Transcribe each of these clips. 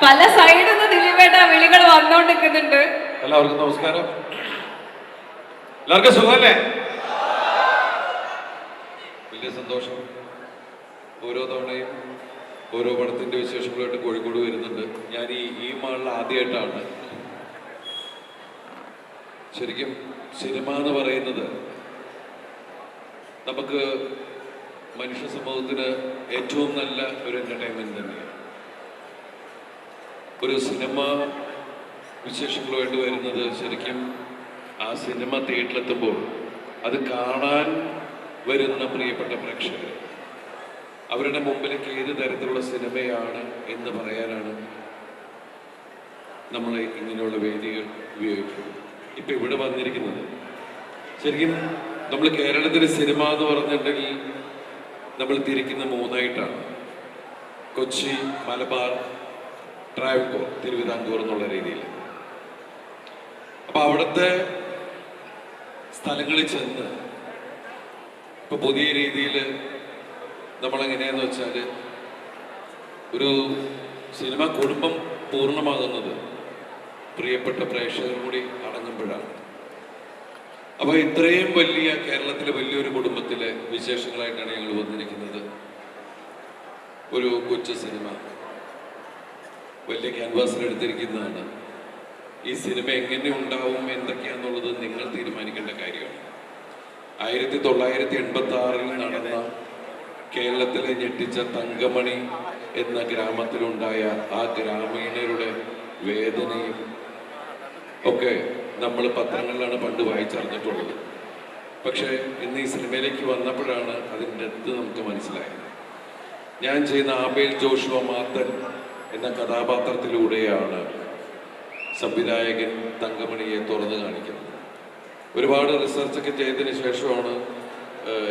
പല സൈഡിൽ നിന്ന് ദിലീപേട്ട വിളികൾ വന്നോണ്ടിരിക്കുന്നുണ്ട്. എല്ലാവർക്കും നമസ്കാരം. എല്ലാവർക്കും സുഖമല്ലേ? വലിയ സന്തോഷം. ഓരോ തവണയും ഓരോ പടത്തിന്റെ വിശേഷങ്ങളായിട്ട് കോഴിക്കോട് വരുന്നുണ്ട്. ഞാൻ ഈ മാളിൽ ആദ്യമായിട്ടാണ്. ശരിക്കും സിനിമ എന്ന് പറയുന്നത് നമുക്ക് മനുഷ്യ സമൂഹത്തിന് ഏറ്റവും നല്ല ഒരു എന്റർടൈൻമെന്റ് തന്നെയാണ്. ഒരു സിനിമ വിശേഷങ്ങളുമായിട്ട് വരുന്നത് ശരിക്കും ആ സിനിമ തിയേറ്ററിലെത്തുമ്പോൾ അത് കാണാൻ വരുന്ന പ്രിയപ്പെട്ട പ്രേക്ഷകർ അവരുടെ മുമ്പിലേക്ക് ഏത് തരത്തിലുള്ള സിനിമയാണ് എന്ന് പറയാനാണ് നമ്മൾ ഇങ്ങനെയുള്ള വേദികൾ ഉപയോഗിക്കുന്നത്. ഇപ്പൊ ഇവിടെ വന്നിരിക്കുന്നത് ശരിക്കും നമ്മൾ കേരളത്തിലെ സിനിമ എന്ന് പറഞ്ഞിട്ടുണ്ടെങ്കിൽ നമ്മൾ തിരിക്കുന്ന മൂന്നായിട്ടാണ്: കൊച്ചി, മലബാർ, ട്രാവൻകൂർ, തിരുവിതാംകൂർ എന്നുള്ള രീതിയിൽ. അപ്പൊ അവിടുത്തെ സ്ഥലങ്ങളിൽ ചെന്ന് ഇപ്പൊ പുതിയ രീതിയിൽ നമ്മളെങ്ങനെയാന്ന് വെച്ചാൽ ഒരു സിനിമ കുടുംബം പൂർണ്ണമാകുന്നത് പ്രിയപ്പെട്ട പ്രേക്ഷകർ കൂടി അടങ്ങുമ്പോഴാണ്. അപ്പൊ ഇത്രയും വലിയ കേരളത്തിലെ വലിയൊരു കുടുംബത്തിലെ വിശേഷങ്ങളായിട്ടാണ് ഞങ്ങൾ വന്നിരിക്കുന്നത്. ഒരു കൊച്ചു സിനിമ വലിയ ക്യാൻവാസിൽ എടുത്തിരിക്കുന്നതാണ്. ഈ സിനിമ എങ്ങനെ ഉണ്ടാവും എന്തൊക്കെയാന്നുള്ളത് നിങ്ങൾ തീരുമാനിക്കേണ്ട കാര്യമാണ്. 1986 നടന്ന കേരളത്തിലെ ഞെട്ടിച്ച തങ്കമണി എന്ന ഗ്രാമത്തിലുണ്ടായ ആ ഗ്രാമീണരുടെ വേദനയും ഒക്കെ നമ്മൾ പത്രങ്ങളിലാണ് പണ്ട് വായിച്ചറിഞ്ഞിട്ടുള്ളത്. പക്ഷേ ഇന്ന് ഈ സിനിമയിലേക്ക് വന്നപ്പോഴാണ് അതിൻ്റെ ഡെപ്ത് നമുക്ക് മനസ്സിലായത്. ഞാൻ ചെയ്യുന്ന ആബേൽ ജോഷുവ മാത്തൻ എന്ന കഥാപാത്രത്തിലൂടെയാണ് സംവിധായകൻ തങ്കമണിയെ തുറന്നു കാണിക്കുന്നത്. ഒരുപാട് റിസർച്ചൊക്കെ ചെയ്തതിന് ശേഷമാണ്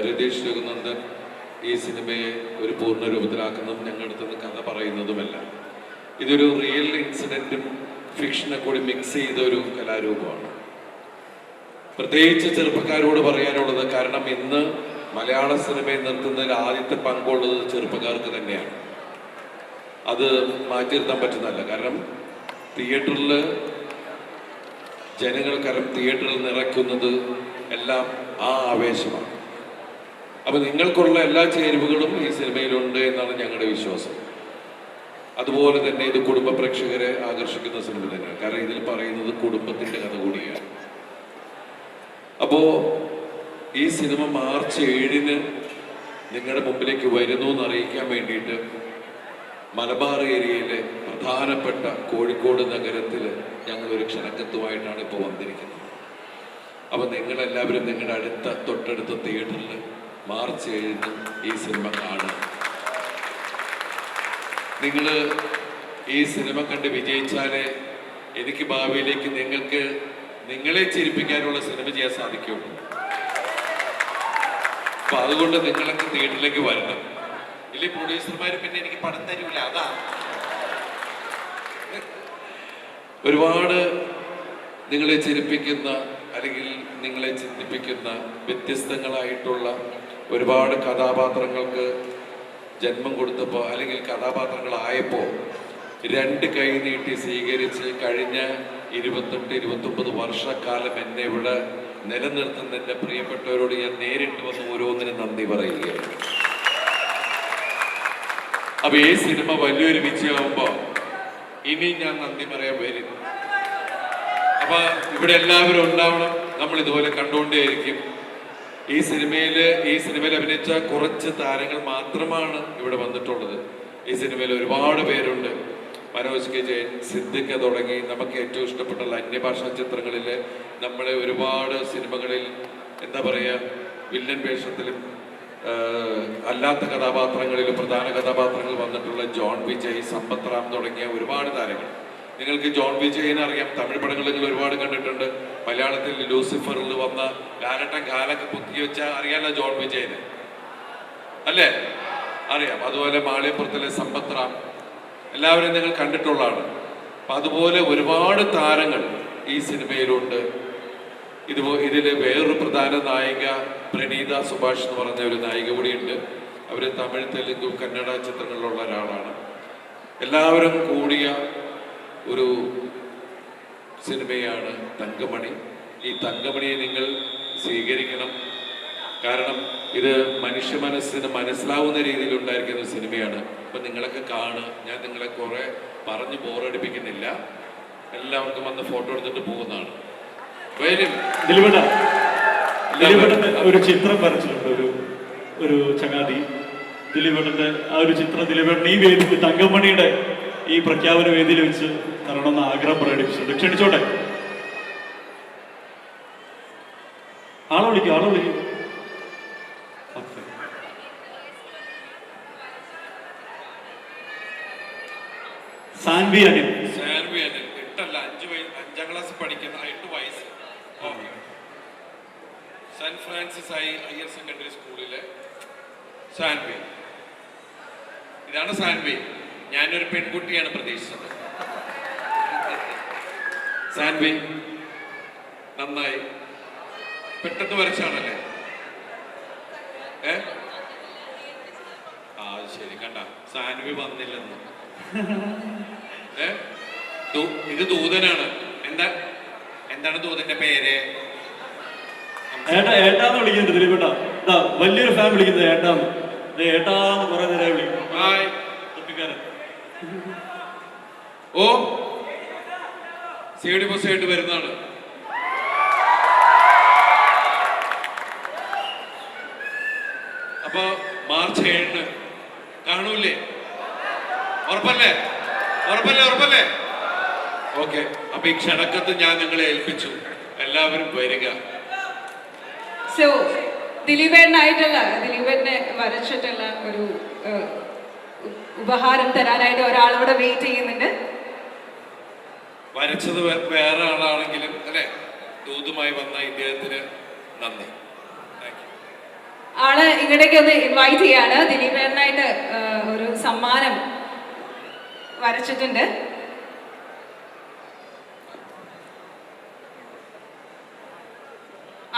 രതീഷ് രഘുനന്ദൻ ഈ സിനിമയെ ഒരു പൂർണ്ണ രൂപത്തിലാക്കുന്നതും ഞങ്ങളുടെ അടുത്ത് കഥ പറയുന്നതുമല്ല. ഇതൊരു റിയൽ ഇൻസിഡന്റും ഫിക്ഷനെ കൂടി മിക്സ് ചെയ്ത ഒരു കലാരൂപമാണ്. പ്രത്യേകിച്ച് ചെറുപ്പക്കാരോട് പറയാനുള്ളത്, കാരണം ഇന്ന് മലയാള സിനിമയെ നിർത്തുന്നതിൽ ആദ്യത്തെ പങ്കുള്ളത് ചെറുപ്പക്കാർക്ക് തന്നെയാണ്. അത് മാറ്റി നിർത്താൻ പറ്റുന്നതല്ല. കാരണം തിയേറ്ററിൽ തിയേറ്ററിൽ നിറയ്ക്കുന്നത് എല്ലാം ആ ആവേശമാണ്. അപ്പൊ നിങ്ങൾക്കുള്ള എല്ലാ ചേരുവകളും ഈ സിനിമയിലുണ്ട് എന്നാണ് ഞങ്ങളുടെ വിശ്വാസം. അതുപോലെ തന്നെ ഇത് കുടുംബ പ്രേക്ഷകരെ ആകർഷിക്കുന്ന സിനിമ തന്നെയാണ്. കാരണം ഇതിൽ പറയുന്നത് കുടുംബത്തിന്റെ കഥ കൂടിയാണ്. അപ്പോ ഈ സിനിമ മാർച്ച് 7 നിങ്ങളുടെ മുമ്പിലേക്ക് വരുന്നു എന്ന് അറിയിക്കാൻ വേണ്ടിയിട്ട് മലബാർ ഏരിയയിലെ പ്രധാനപ്പെട്ട കോഴിക്കോട് നഗരത്തിൽ ഞങ്ങളൊരു ക്ഷണക്കത്തുമായിട്ടാണ് ഇപ്പോൾ വന്നിരിക്കുന്നത്. അപ്പൊ നിങ്ങളെല്ലാവരും നിങ്ങളുടെ തൊട്ടടുത്ത തിയേറ്ററിൽ മാർച്ച് 7 ഈ സിനിമ കാണുക. നിങ്ങൾ ഈ സിനിമ കണ്ട് വിജയിച്ചാലേ എനിക്ക് ഭാവിയിലേക്ക് നിങ്ങളെ ചിരിപ്പിക്കാനുള്ള സിനിമ ചെയ്യാൻ സാധിക്കുള്ളൂ. അപ്പൊ അതുകൊണ്ട് നിങ്ങളൊക്കെ തിയേറ്ററിലേക്ക് വരണം. ഇല്ലേ പ്രൊഡ്യൂസർമാർ പിന്നെ എനിക്ക് പണം തരൂല. അതാ ഒരുപാട് നിങ്ങളെ ചിരിപ്പിക്കുന്ന അല്ലെങ്കിൽ നിങ്ങളെ ചിന്തിപ്പിക്കുന്ന വ്യത്യസ്തങ്ങളായിട്ടുള്ള ഒരുപാട് കഥാപാത്രങ്ങൾക്ക് ജന്മം കൊടുത്തപ്പോൾ അല്ലെങ്കിൽ കഥാപാത്രങ്ങളായപ്പോൾ 2 കൈ നീട്ടി സ്വീകരിച്ച് കഴിഞ്ഞ 28-29 വർഷക്കാലം എന്നെ ഇവിടെ നിലനിർത്തുന്ന എൻ്റെ പ്രിയപ്പെട്ടവരോട് ഞാൻ നേരിട്ട് വന്ന് ഓരോന്നിനും നന്ദി പറയുകയാണ്. അപ്പൊ ഈ സിനിമ വലിയൊരു വിജയമാകുമ്പോ ഇനി ഞാൻ നന്ദി പറയാൻ വരും. അപ്പൊ ഇവിടെ എല്ലാവരും ഉണ്ടാവണം. നമ്മൾ ഇതുപോലെ കണ്ടുകൊണ്ടേയിരിക്കും. ഈ സിനിമയിൽ അഭിനയിച്ച കുറച്ച് താരങ്ങൾ മാത്രമാണ് ഇവിടെ വന്നിട്ടുള്ളത്. ഈ സിനിമയിൽ ഒരുപാട് പേരുണ്ട്. മനോജ് കെ ജയൻ, സിദ്ദിഖ് തുടങ്ങി നമുക്ക് ഏറ്റവും ഇഷ്ടപ്പെട്ടുള്ള അന്യഭാഷാ ചിത്രങ്ങളിലെ നമ്മളെ ഒരുപാട് സിനിമകളിൽ എന്താ പറയുക, വില്ലൻ വേഷത്തിലും അല്ലാത്ത കഥാപാത്രങ്ങളിലും പ്രധാന കഥാപാത്രങ്ങൾ വന്നിട്ടുള്ള ജോൺ വിജയ്, സമ്പത്ത് റാം തുടങ്ങിയ ഒരുപാട് താരങ്ങൾ. നിങ്ങൾക്ക് ജോൺ വിജയിനെ അറിയാം. തമിഴ് പടങ്ങൾ നിങ്ങൾ ഒരുപാട് കണ്ടിട്ടുണ്ട്. മലയാളത്തിൽ ലൂസിഫറിൽ വന്ന ലാലട്ടൻ കാലൊക്കെ കുത്തി വെച്ചാൽ അറിയാലോ ജോൺ വിജയനെ, അല്ലേ? അറിയാം. അതുപോലെ മാളിയപ്പുറത്തിലെ സമ്പത്ത് റാം എല്ലാവരും നിങ്ങൾ കണ്ടിട്ടുള്ളതാണ്. അപ്പൊ അതുപോലെ ഒരുപാട് താരങ്ങൾ ഈ സിനിമയിലുണ്ട്. ഇതിൽ വേറൊരു പ്രധാന നായിക പ്രണീത സുഭാഷ് എന്ന് പറഞ്ഞ ഒരു നായിക കൂടിയുണ്ട്. അവർ തമിഴ്, തെലുങ്ക്, കന്നഡ ചിത്രങ്ങളിലുള്ള ഒരാളാണ്. എല്ലാവരും കൂടിയ ഒരു സിനിമയാണ് തങ്കമണി. ഈ തങ്കമണിയെ നിങ്ങൾ സ്വീകരിക്കണം. കാരണം ഇത് മനുഷ്യ മനസ്സിന് മനസ്സിലാവുന്ന രീതിയിൽ ഉണ്ടായിരിക്കുന്ന ഒരു സിനിമയാണ്. അപ്പം നിങ്ങളൊക്കെ കാണുക. ഞാൻ നിങ്ങളെ കുറെ പറഞ്ഞ് ബോറടിപ്പിക്കുന്നില്ല. എല്ലാവർക്കും വന്ന് ഫോട്ടോ എടുത്തിട്ട് പോകുന്നതാണ്. വരും. ദിലീപേട്ടന്റെ ഒരു ചിത്രം വരച്ചിട്ടുണ്ട്, ഒരു ചങ്ങാതി. ദിലീപേട്ടന്റെ ആ ഒരു ചിത്രം ദിലീപേട്ടൻ ഈ വേദിയിൽ തങ്കമണിയുടെ ഈ പ്രഖ്യാപന വേദിയിൽ വെച്ച് തരണമെന്ന് ആഗ്രഹം പ്രകടിപ്പിച്ചിട്ടുണ്ട്. ക്ഷണിച്ചോട്ടെ. ആളെ വിളിക്കും. സാൻവി അനിൽ 8 5 ക്ലാസ് പഠിക്കുന്ന 8 വയസ്സ്. സെന്റ് ഫ്രാൻസിസ് ഹയർ സെക്കൻഡറി സ്കൂളിലെ സാൻവി. ഇതാണ് സാൻവി. ഞാനൊരു പെൺകുട്ടിയാണ് പ്രതീക്ഷിച്ചത്. സാൻവി നന്നായി പെട്ടെന്ന് വരച്ചാണല്ലേ? ശരി. കണ്ട, സാൻവി വന്നില്ലെന്ന്. ഇത് ദൂതനാണ്. എന്താണ് ദൂതന്റെ പേര്? ഏട്ടാന്ന് വിളിക്കുന്നത് ദിലീപേട്ട. വലിയൊരു ഫാൻ വിളിക്കുന്നത് ഏട്ടാന്ന്. ഏട്ടാന്ന് കുറെ നേരം വിളിക്കും. ഓ, സേഡി ബസ്സായിട്ട് വരുന്നതാണ്. അപ്പൊ മാർച്ച് 7 കാണൂലേ? ഉറപ്പല്ലേ? ഓക്കെ. അപ്പൊ ഈ ക്ഷണക്കത്ത് ഞാൻ നിങ്ങളെ ഏൽപ്പിച്ചു. എല്ലാവരും വരിക. സോ ദിലീപേട്ടനെ വരച്ചിട്ടുള്ള ഒരു ഉപഹാരം തരാനായിട്ട് ഒരാളോട് വെയിറ്റ് ചെയ്യുന്നുണ്ട്. വരച്ചത് വേറെ ആളാണെങ്കിലും അല്ലെ, ദൂതുമായി വന്ന ഇദ്ദേഹത്തിന് നന്ദി. ആള് ഇങ്ങോട്ടേക്ക് ഒന്ന് ഇൻവൈറ്റ് ചെയ്യാണ്. ദിലീപേട്ടനായിട്ട് ഒരു സമ്മാനം വരച്ചിട്ടുണ്ട്.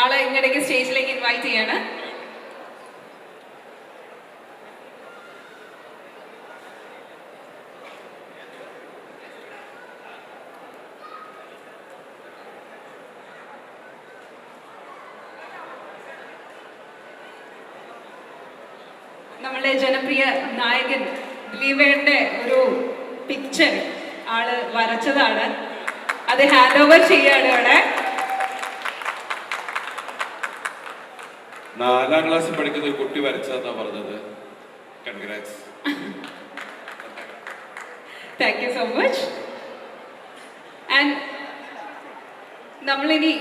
ആള് ഇങ്ങോട്ടേക്ക് സ്റ്റേജിലേക്ക് ഇൻവൈറ്റ് ചെയ്യാണ്. നമ്മളുടെ ജനപ്രിയ നായകൻ ദിലീപേട്ടന്റെ ഒരു പിക്ചർ ആള് വരച്ചതാണ്. അത് ഹാൻഡ് ഓവർ ചെയ്യാണ് ഇവിടെ. 4ാം ക്ലാസ്സിൽ പഠിക്കുന്ന ഒരു കുട്ടി വരച്ചതെന്നാ പറഞ്ഞത്. Congrats. Thank you so much. And നമ്മളിനി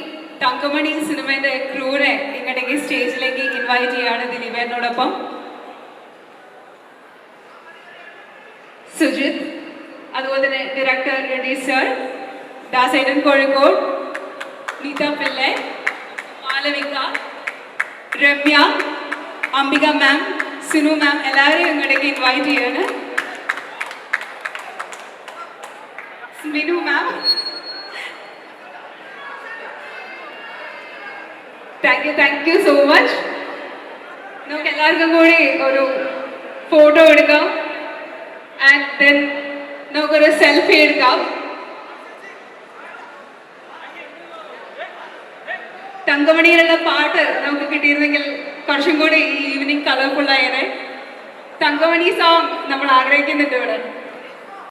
തങ്കമണി സിനിമയുടെ ക്രൂനെ ഇങ്ങോട്ടേക്ക് സ്റ്റേജിലേക്ക് ഇൻവൈറ്റ് ചെയ്യാണ് ദിലീപേട്ടനോടൊപ്പം. സുജിത്, അതുപോലെ തന്നെ ഡയറക്ടർ രതീഷ് സർ, ദാസേട്ടൻ കോഴിക്കോട്, നീത പിള്ളെ, മാലവിക, രമ്യ, അംബിക മാം, സിനു മാം, എല്ലാവരെയും ഇങ്ങോട്ടേക്ക് ഇൻവൈറ്റ് ചെയ്യാണ്. മിനു മാം, താങ്ക് യു സോ മച്ച്. നമുക്ക് എല്ലാവർക്കും കൂടി ഒരു ഫോട്ടോ എടുക്കാം. ആൻഡ് ദെൻ നമുക്കൊരു സെൽഫി എടുക്കാം. തങ്കമണിയിലുള്ള പാട്ട് നമുക്ക് കിട്ടിയിരുന്നെങ്കിൽ കുറച്ചും കൂടി ഈ ഈവനിങ് കളർഫുൾ ആയേനെ. തങ്കമണി സോങ് നമ്മൾ ആഗ്രഹിക്കുന്നുണ്ട് ഇവിടെ.